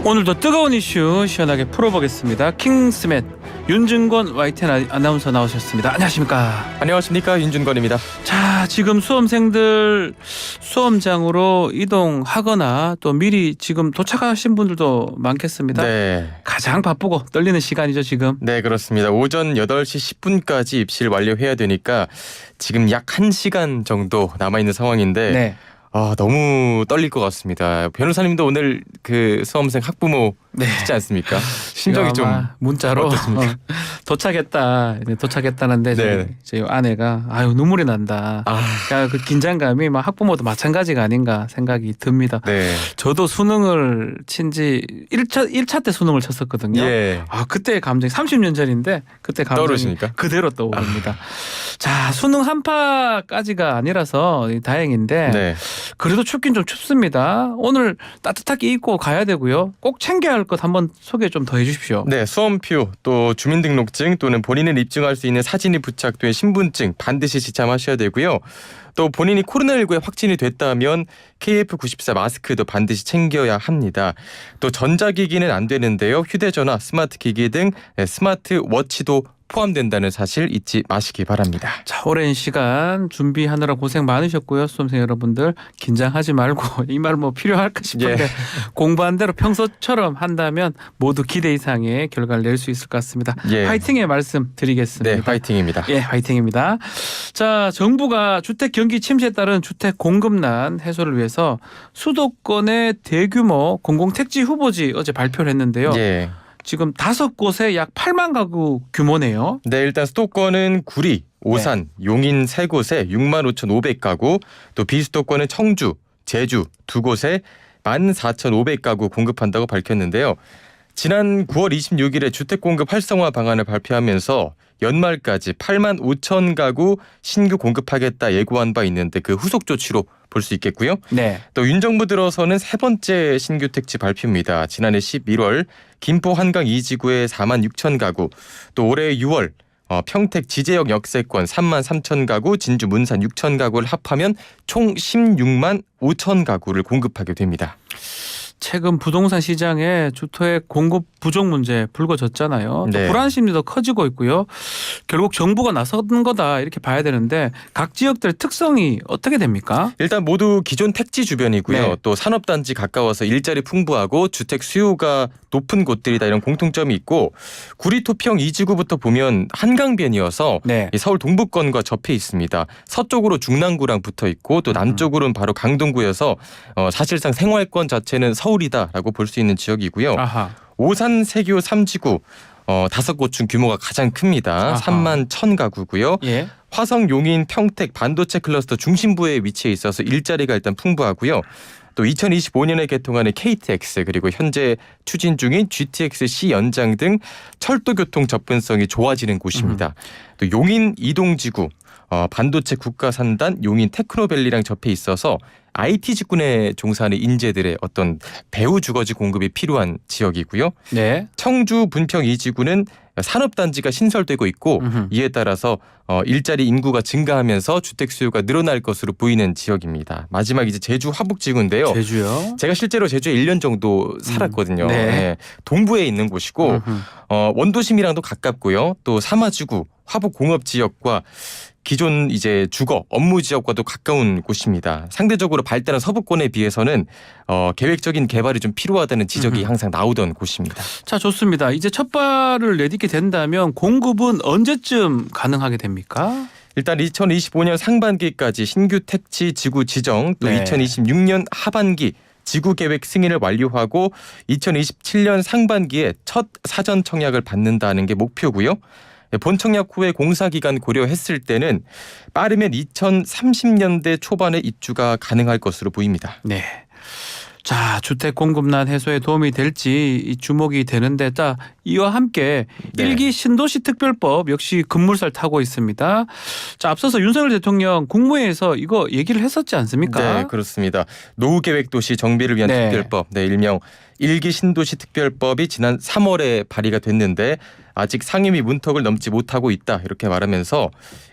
오늘도 뜨거운 이슈 시원하게 풀어보겠습니다. 킹스맨 윤준권 YTN 아나운서 나오셨습니다. 안녕하십니까? 안녕하십니까, 윤준권입니다. 자, 지금 수험생들 수험장으로 이동하거나 또 미리 지금 도착하신 분들도 많겠습니다. 네. 가장 바쁘고 떨리는 시간이죠, 지금. 네, 그렇습니다. 오전 8시 10분까지 입시를 완료해야 되니까 지금 약 1시간 정도 남아있는 상황인데 네. 너무 떨릴 것 같습니다. 변호사님도 오늘 그 수험생 학부모 네. 있지 않습니까? 심정이 좀 문자로 어떻습니까? 도착했다는데 네. 제 아내가 눈물이 난다. 그러니까 그 긴장감이 막 학부모도 마찬가지가 아닌가 생각이 듭니다. 네. 저도 수능을 친지 1차 때 수능을 쳤었거든요. 예. 그때 감정이 30년 전인데 그때 감정이 떠오르십니까? 그대로 떠오릅니다. 자, 수능 한파까지가 아니라서 다행인데 네. 그래도 춥긴 좀 춥습니다. 오늘 따뜻하게 입고 가야 되고요. 꼭 챙겨야 할 것 한번 소개 좀 더 해주십시오. 네, 수험표 또 주민등록증 또는 본인을 입증할 수 있는 사진이 부착된 신분증 반드시 지참하셔야 되고요. 또 본인이 코로나19에 확진이 됐다면 KF94 마스크도 반드시 챙겨야 합니다. 또 전자기기는 안 되는데요. 휴대전화, 스마트기기 등 스마트워치도 포함된다는 사실 잊지 마시기 바랍니다. 자, 오랜 시간 준비하느라 고생 많으셨고요. 수험생 여러분들 긴장하지 말고 이 말 필요할까 싶은데 공부한 대로 평소처럼 한다면 모두 기대 이상의 결과를 낼 수 있을 것 같습니다. 화이팅의 말씀 드리겠습니다. 네, 화이팅입니다. 예, 화이팅입니다. 자, 정부가 주택 경기 침체에 따른 주택 공급난 해소를 위해서 수도권의 대규모 공공택지 후보지 어제 발표를 했는데요. 예. 지금 5곳에 약 8만 가구 규모네요. 네, 일단 수도권은 구리, 오산, 용인 3곳에 6만 5,500가구, 또 비수도권은 청주, 제주 2곳에 14,500가구 공급한다고 밝혔는데요. 지난 9월 26일에 주택공급 활성화 방안을 발표하면서 연말까지 8만 5천 가구 신규 공급하겠다 예고한 바 있는데 그 후속 조치로 볼 수 있겠고요. 네. 또 윤 정부 들어서는 세 번째 신규 택지 발표입니다. 지난해 11월 김포 한강 2지구에 4만 6천 가구, 또 올해 6월 평택 지제역 역세권 3만 3천 가구, 진주 문산 6천 가구를 합하면 총 16만 5천 가구를 공급하게 됩니다. 최근 부동산 시장에 주택 공급 부족 문제 불거졌잖아요. 또 네. 불안 심리도 커지고 있고요. 결국 정부가 나선 거다 이렇게 봐야 되는데 각 지역들의 특성이 어떻게 됩니까? 일단 모두 기존 택지 주변이고요. 네. 또 산업단지 가까워서 일자리 풍부하고 주택 수요가 높은 곳들이다 이런 공통점이 있고 구리토평 2지구부터 보면 한강변이어서 네. 서울 동부권과 접해 있습니다. 서쪽으로 중랑구랑 붙어 있고 또 남쪽으로는 바로 강동구여서 사실상 생활권 자체는 서울이다라고 볼 수 있는 지역이고요. 아하. 오산 세교 3지구 5곳 중 규모가 가장 큽니다. 아하. 3만 1천 가구고요. 예. 화성, 용인, 평택 반도체 클러스터 중심부에 위치해 있어서 일자리가 일단 풍부하고요. 또 2025년에 개통하는 KTX 그리고 현재 추진 중인 GTX-C 연장 등 철도 교통 접근성이 좋아지는 곳입니다. 또 용인 이동지구 반도체 국가산단 용인 테크노밸리랑 접해 있어서 IT 직군에 종사하는 인재들의 어떤 배후 주거지 공급이 필요한 지역이고요. 네. 청주 분평 2지구는 산업단지가 신설되고 있고 이에 따라서 일자리 인구가 증가하면서 주택 수요가 늘어날 것으로 보이는 지역입니다. 마지막 이제 제주 화북지구인데요. 제주요. 제가 실제로 제주에 1년 정도 살았거든요. 네. 네. 동부에 있는 곳이고 원도심이랑도 가깝고요. 또 사마지구 화북공업지역과 기존 이제 주거 업무 지역과도 가까운 곳입니다. 상대적으로 발달한 서부권에 비해서는 계획적인 개발이 좀 필요하다는 지적이 항상 나오던 곳입니다. 자, 좋습니다. 이제 첫 발을 내딛게 된다면 공급은 언제쯤 가능하게 됩니까? 일단 2025년 상반기까지 신규 택지 지구 지정, 또 네. 2026년 하반기 지구계획 승인을 완료하고 2027년 상반기에 첫 사전 청약을 받는다는 게 목표고요. 본 청약 후에 공사기간 고려했을 때는 빠르면 2030년대 초반에 입주가 가능할 것으로 보입니다. 네. 자, 주택 공급난 해소에 도움이 될지 주목이 되는데, 자, 이와 함께 네. 1기 신도시 특별법 역시 급물살 타고 있습니다. 자, 앞서서 윤석열 대통령 국무회의에서 이거 얘기를 했었지 않습니까? 네, 그렇습니다. 노후계획도시 정비를 위한 네. 특별법, 일명 1기 신도시 특별법이 지난 3월에 발의가 됐는데 아직 상임위 문턱을 넘지 못하고 있다 이렇게 말하면서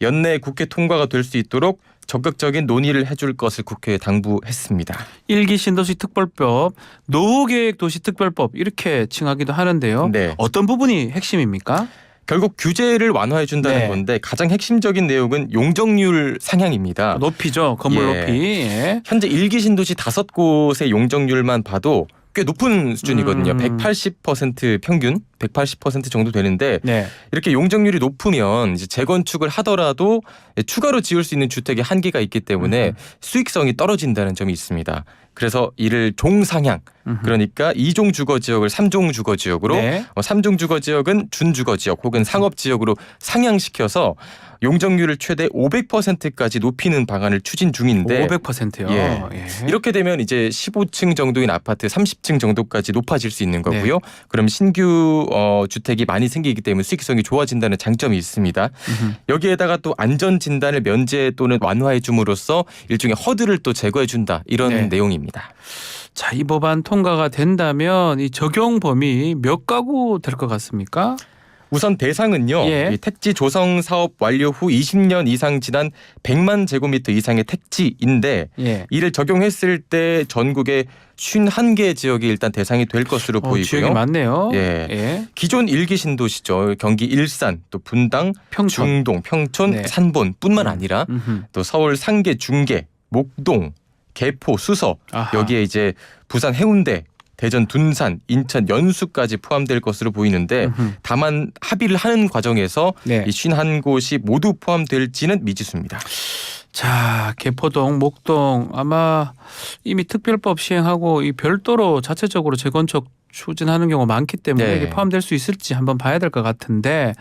연내 국회 통과가 될 수 있도록 적극적인 논의를 해줄 것을 국회에 당부했습니다. 1기 신도시 특별법, 노후계획 도시 특별법 이렇게 칭하기도 하는데요. 네. 어떤 부분이 핵심입니까? 결국 규제를 완화해 준다는 네. 건데 가장 핵심적인 내용은 용적률 상향입니다. 높이죠. 건물 예. 높이. 예. 현재 1기 신도시 5곳의 용적률만 봐도 꽤 높은 수준이거든요. 180% 평균 180% 정도 되는데 네. 이렇게 용적률이 높으면 이제 재건축을 하더라도 추가로 지을 수 있는 주택의 한계가 있기 때문에 수익성이 떨어진다는 점이 있습니다. 그래서 이를 종상향 그러니까 2종 주거지역을 3종 주거지역으로 네. 3종 주거지역은 준주거지역 혹은 상업지역으로 상향시켜서 용적률을 최대 500%까지 높이는 방안을 추진 중인데 500%요. 예. 예. 이렇게 되면 이제 15층 정도인 아파트 30층 정도까지 높아질 수 있는 거고요. 그럼 신규 주택이 많이 생기기 때문에 수익성이 좋아진다는 장점이 있습니다. 여기에다가 또 안전 진단을 면제 또는 완화해 줌으로써 일종의 허들을 또 제거해 준다 이런 네. 내용입니다. 자, 이 법안 통과가 된다면 이 적용 범위 몇 가구 될 것 같습니까? 우선 대상은요. 예. 이 택지 조성 사업 완료 후 20년 이상 지난 100만 제곱미터 이상의 택지인데 예. 이를 적용했을 때 전국에 51개 지역이 일단 대상이 될 것으로 보이고요. 지역이 많네요. 예. 예. 기존 1기 신도시죠. 경기 일산, 또 분당, 평촌. 중동, 평촌, 네. 산본뿐만 아니라 음흠. 또 서울 상계, 중계, 목동, 개포, 수서 아하. 여기에 이제 부산 해운대, 대전 둔산, 인천 연수까지 포함될 것으로 보이는데 음흠. 다만 합의를 하는 과정에서 네. 이 51곳이 모두 포함될지는 미지수입니다. 자, 개포동, 목동 아마 이미 특별법 시행하고 이 별도로 자체적으로 재건축 추진하는 경우가 많기 때문에 네. 이게 포함될 수 있을지 한번 봐야 될 것 같은데,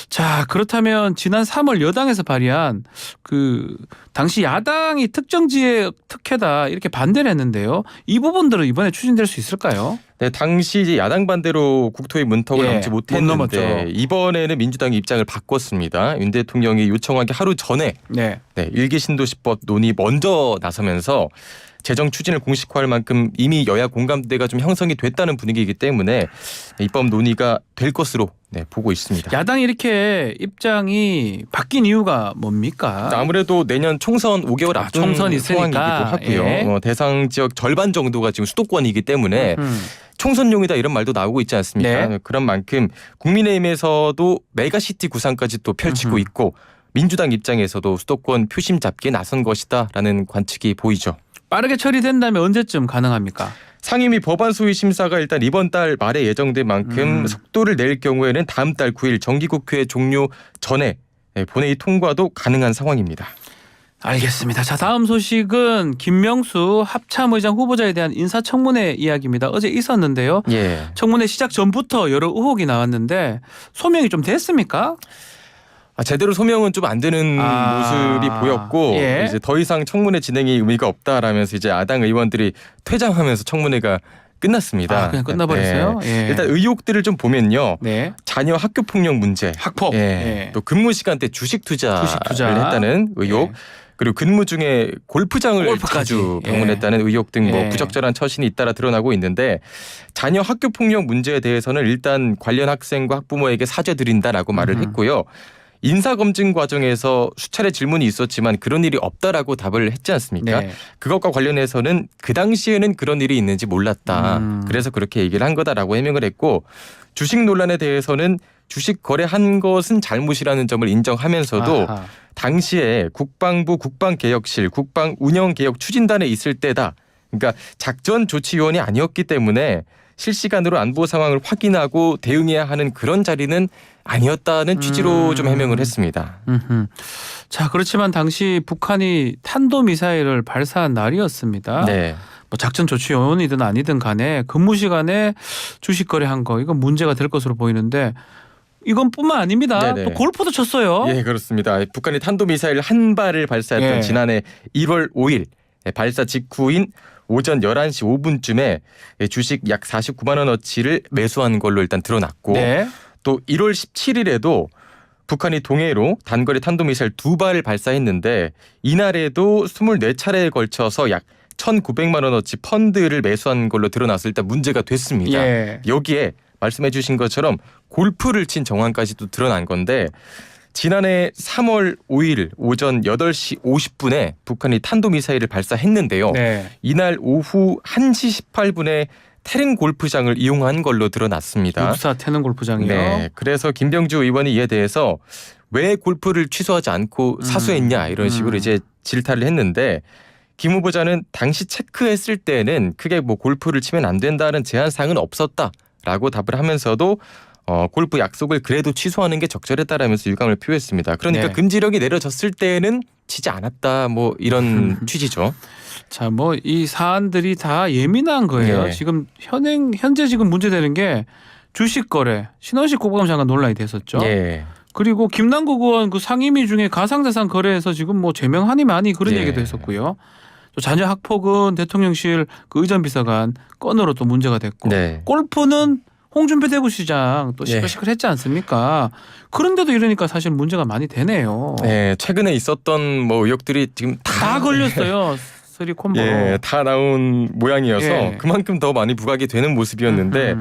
자, 그렇다면 지난 3월 여당에서 발의한 그 당시 야당이 특정 지역 특혜다 이렇게 반대를 했는데요. 이 부분들은 이번에 추진될 수 있을까요? 네, 당시 이제 야당 반대로 국토의 문턱을 예, 넘지 못 못했는데 넘었죠. 이번에는 민주당이 입장을 바꿨습니다. 윤 대통령이 요청하기 하루 전에 네. 1기 신도시법 논의 먼저 나서면서 재정 추진을 공식화할 만큼 이미 여야 공감대가 좀 형성이 됐다는 분위기이기 때문에 입법 논의가 될 것으로 보고 있습니다. 야당이 이렇게 입장이 바뀐 이유가 뭡니까? 아무래도 내년 총선 5개월 앞둔 총선이 있으니까. 상황이기도 하고요. 예. 대상 지역 절반 정도가 지금 수도권이기 때문에 총선용이다 이런 말도 나오고 있지 않습니까? 네. 그런 만큼 국민의힘에서도 메가시티 구상까지 또 펼치고 있고 민주당 입장에서도 수도권 표심 잡기에 나선 것이다라는 관측이 보이죠. 빠르게 처리된다면 언제쯤 가능합니까? 상임위 법안 소위 심사가 일단 이번 달 말에 예정된 만큼 속도를 낼 경우에는 다음 달 9일 정기국회 종료 전에 본회의 통과도 가능한 상황입니다. 알겠습니다. 자, 다음 소식은 김명수 합참의장 후보자에 대한 인사청문회 이야기입니다. 어제 있었는데요. 예. 청문회 시작 전부터 여러 의혹이 나왔는데 소명이 좀 됐습니까? 제대로 소명은 좀 안 되는 모습이 보였고 예. 이제 더 이상 청문회 진행이 의미가 없다라면서 이제 야당 의원들이 퇴장하면서 청문회가 끝났습니다. 그냥 끝나버렸어요? 네. 예. 일단 의혹들을 좀 보면요. 네. 자녀 학교 폭력 문제, 학폭. 예. 예. 또 근무 시간대 주식 투자를 했다는 의혹. 예. 그리고 근무 중에 골프장을 골프까지. 자주 방문했다는 의혹 등 예. 부적절한 처신이 잇따라 드러나고 있는데 자녀 학교 폭력 문제에 대해서는 일단 관련 학생과 학부모에게 사죄드린다라고 말을 했고요. 인사검증 과정에서 수차례 질문이 있었지만 그런 일이 없다라고 답을 했지 않습니까? 네. 그것과 관련해서는 그 당시에는 그런 일이 있는지 몰랐다. 그래서 그렇게 얘기를 한 거다라고 해명을 했고 주식 논란에 대해서는 주식 거래한 것은 잘못이라는 점을 인정하면서도 아하. 당시에 국방부 국방개혁실 국방운영개혁 추진단에 있을 때다. 그러니까 작전조치위원이 아니었기 때문에 실시간으로 안보 상황을 확인하고 대응해야 하는 그런 자리는 아니었다는 취지로 좀 해명을 했습니다. 자, 그렇지만 당시 북한이 탄도미사일을 발사한 날이었습니다. 네. 뭐 작전 조치 요원이든 아니든 간에 근무 시간에 주식 거래한 거 이건 문제가 될 것으로 보이는데 이건 뿐만 아닙니다. 네네. 또 골프도 쳤어요. 예, 그렇습니다. 북한이 탄도미사일 한 발을 발사했던 예. 지난해 1월 5일 발사 직후인 오전 11시 5분쯤에 주식 약 49만 원어치를 매수한 걸로 일단 드러났고 네. 또 1월 17일에도 북한이 동해로 단거리 탄도미사일 2발을 발사했는데 이날에도 24차례에 걸쳐서 약 1,900만 원어치 펀드를 매수한 걸로 드러나서 일단 문제가 됐습니다. 예. 여기에 말씀해주신 것처럼 골프를 친 정황까지도 드러난 건데 지난해 3월 5일 오전 8시 50분에 북한이 탄도미사일을 발사했는데요. 네. 이날 오후 1시 18분에 태릉 골프장을 이용한 걸로 드러났습니다. 육사 태릉 골프장이요. 네, 그래서 김병주 의원이 이에 대해서 왜 골프를 취소하지 않고 사수했냐 이런 식으로 이제 질타를 했는데 김 후보자는 당시 체크했을 때는 크게 뭐 골프를 치면 안 된다는 제한 사항은 없었다라고 답을 하면서도 골프 약속을 그래도 취소하는 게 적절했다라면서 유감을 표했습니다. 그러니까 네. 금지령이 내려졌을 때는 치지 않았다 뭐 이런 취지죠. 자, 뭐 이 사안들이 다 예민한 거예요. 네. 지금 현재 지금 문제되는 게 주식 거래, 신원식 국방부 장관 논란이 됐었죠. 예. 그리고 김남국 의원 그 상임위 중에 가상자산 거래에서 지금 뭐 제명하니 많이 그런 예. 얘기도 했었고요. 또 자녀 학폭은 대통령실 그 의전 비서관 건으로 또 문제가 됐고 네. 골프는 홍준표 대구시장 또 예. 시끌시끌했지 않습니까? 그런데도 이러니까 사실 문제가 많이 되네요. 네, 최근에 있었던 뭐 의혹들이 지금 다 걸렸어요. 쓰리 콤보로. 예, 다 나온 모양이어서 예. 그만큼 더 많이 부각이 되는 모습이었는데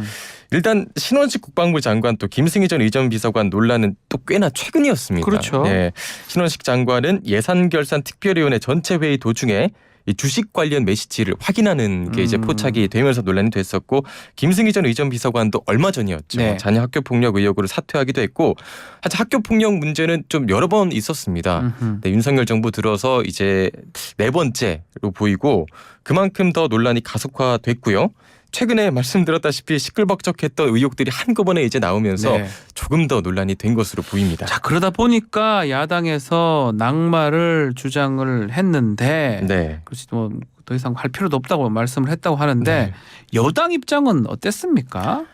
일단 신원식 국방부 장관 또 김승희 전 의전 비서관 논란은 또 꽤나 최근이었습니다. 그렇죠. 예, 신원식 장관은 예산결산특별위원회 전체 회의 도중에 이 주식 관련 메시지를 확인하는 게 이제 포착이 되면서 논란이 됐었고 김승희 전 의전 비서관도 얼마 전이었죠. 네. 자녀 학교 폭력 의혹으로 사퇴하기도 했고 사실 학교 폭력 문제는 좀 여러 번 있었습니다. 네, 윤석열 정부 들어서 이제 4번째로 보이고 그만큼 더 논란이 가속화됐고요. 최근에 말씀드렸다시피 시끌벅적했던 의혹들이 한꺼번에 이제 나오면서 네. 조금 더 논란이 된 것으로 보입니다. 자, 그러다 보니까 야당에서 낙마를 주장을 했는데 네. 그렇지 뭐 더 이상 할 필요도 없다고 말씀을 했다고 하는데 네. 여당 입장은 어땠습니까?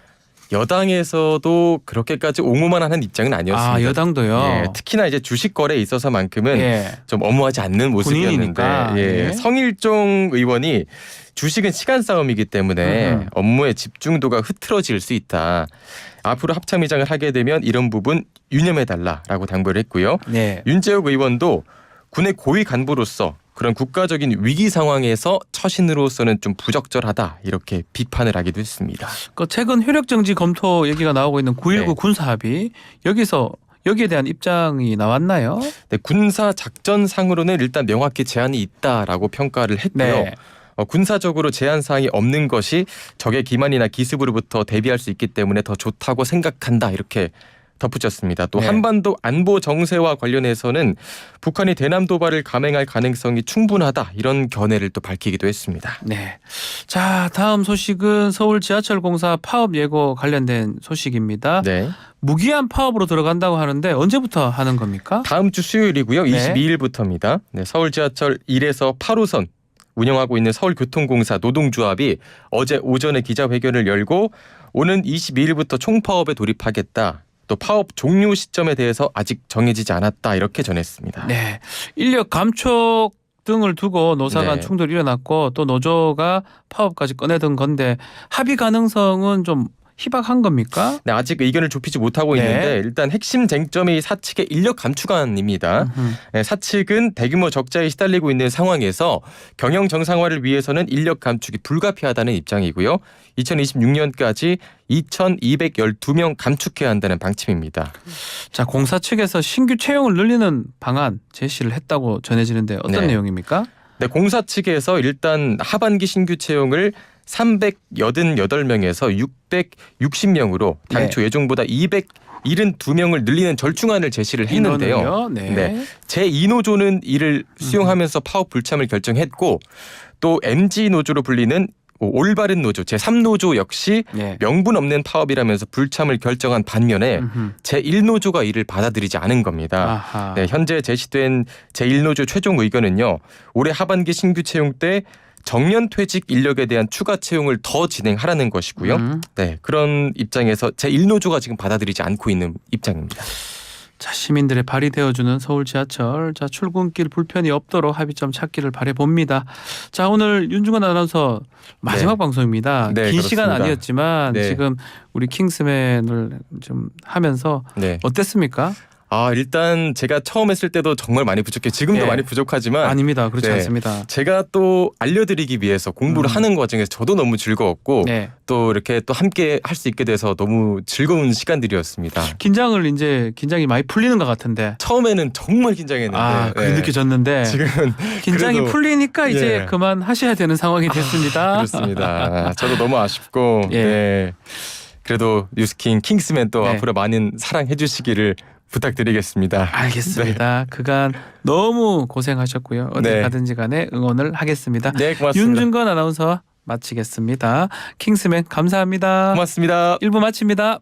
여당에서도 그렇게까지 옹호만 하는 입장은 아니었습니다. 아, 여당도요. 예, 특히나 이제 주식 거래에 있어서만큼은 예. 좀 엄호하지 않는 모습이었는데 군인이니까. 예, 예. 성일종 의원이 주식은 시간 싸움이기 때문에 업무의 집중도가 흐트러질 수 있다. 앞으로 합참의장을 하게 되면 이런 부분 유념해달라라고 당부를 했고요. 네. 윤재욱 의원도 군의 고위 간부로서 그런 국가적인 위기 상황에서 처신으로서는 좀 부적절하다 이렇게 비판을 하기도 했습니다. 그 최근 효력 정지 검토 얘기가 나오고 있는 9.19 네. 군사합의 여기에 대한 입장이 나왔나요? 네, 군사 작전상으로는 일단 명확히 제한이 있다라고 평가를 했고요. 네. 군사적으로 제한 사항이 없는 것이 적의 기만이나 기습으로부터 대비할 수 있기 때문에 더 좋다고 생각한다 이렇게 덧붙였습니다. 또 네. 한반도 안보 정세와 관련해서는 북한이 대남 도발을 감행할 가능성이 충분하다 이런 견해를 또 밝히기도 했습니다. 네. 자, 다음 소식은 서울 지하철 공사 파업 예고 관련된 소식입니다. 네. 무기한 파업으로 들어간다고 하는데 언제부터 하는 겁니까? 다음 주 수요일이고요. 네. 22일부터입니다. 네, 서울 지하철 1에서 8호선 운영하고 있는 서울교통공사 노동조합이 어제 오전에 기자회견을 열고 오는 22일부터 총파업에 돌입하겠다. 또 파업 종료 시점에 대해서 아직 정해지지 않았다 이렇게 전했습니다. 네. 인력 감축 등을 두고 노사 간 네. 충돌이 일어났고 또 노조가 파업까지 꺼내던 건데 합의 가능성은 좀 희박한 겁니까? 네, 아직 의견을 좁히지 못하고 네. 있는데 일단 핵심 쟁점이 사측의 인력 감축안입니다. 네, 사측은 대규모 적자에 시달리고 있는 상황에서 경영 정상화를 위해서는 인력 감축이 불가피하다는 입장이고요. 2026년까지 2,212명 감축해야 한다는 방침입니다. 자, 공사 측에서 신규 채용을 늘리는 방안 제시를 했다고 전해지는데 어떤 네. 내용입니까? 네, 공사 측에서 일단 하반기 신규 채용을 388명에서 660명으로 당초 예정보다 272명을 늘리는 절충안을 제시를 했는데요. 인원을요? 네. 네. 제2노조는 이를 수용하면서 파업 불참을 결정했고 또 MG노조로 불리는 올바른 노조 제3노조 역시 네. 명분 없는 파업이라면서 불참을 결정한 반면에 제1노조가 이를 받아들이지 않은 겁니다. 아하. 네, 현재 제시된 제1노조 최종 의견은요. 올해 하반기 신규 채용 때 정년 퇴직 인력에 대한 추가 채용을 더 진행하라는 것이고요. 네, 그런 입장에서 제1노조가 지금 받아들이지 않고 있는 입장입니다. 자, 시민들의 발이 되어주는 서울 지하철. 자, 출근길 불편이 없도록 합의점 찾기를 바라봅니다. 자, 오늘 윤중원 아나운서 마지막 네. 방송입니다. 네, 긴 시간 그렇습니다. 아니었지만 네. 지금 우리 킹스맨을 좀 하면서 네. 어땠습니까? 일단 제가 처음 했을 때도 정말 많이 부족해요. 지금도 예. 많이 부족하지만 아닙니다. 그렇지 네. 않습니다. 제가 또 알려드리기 위해서 공부를 하는 과정에서 저도 너무 즐거웠고 네. 또 이렇게 또 함께 할 수 있게 돼서 너무 즐거운 시간들이었습니다. 긴장이 많이 풀리는 것 같은데. 처음에는 정말 긴장했는데 그게 네. 느껴졌는데 지금은 긴장이 그래도 풀리니까 이제 예. 그만 하셔야 되는 상황이 됐습니다. 그렇습니다. 저도 너무 아쉽고 예. 네. 그래도 뉴스킹 킹스맨 또 네. 앞으로 많은 사랑해 주시기를 부탁드리겠습니다. 알겠습니다. 그간 너무 고생하셨고요. 어디 네. 가든지 간에 응원을 하겠습니다. 네, 고맙습니다. 윤준건 아나운서 마치겠습니다. 킹스맨 감사합니다. 고맙습니다. 1부 마칩니다.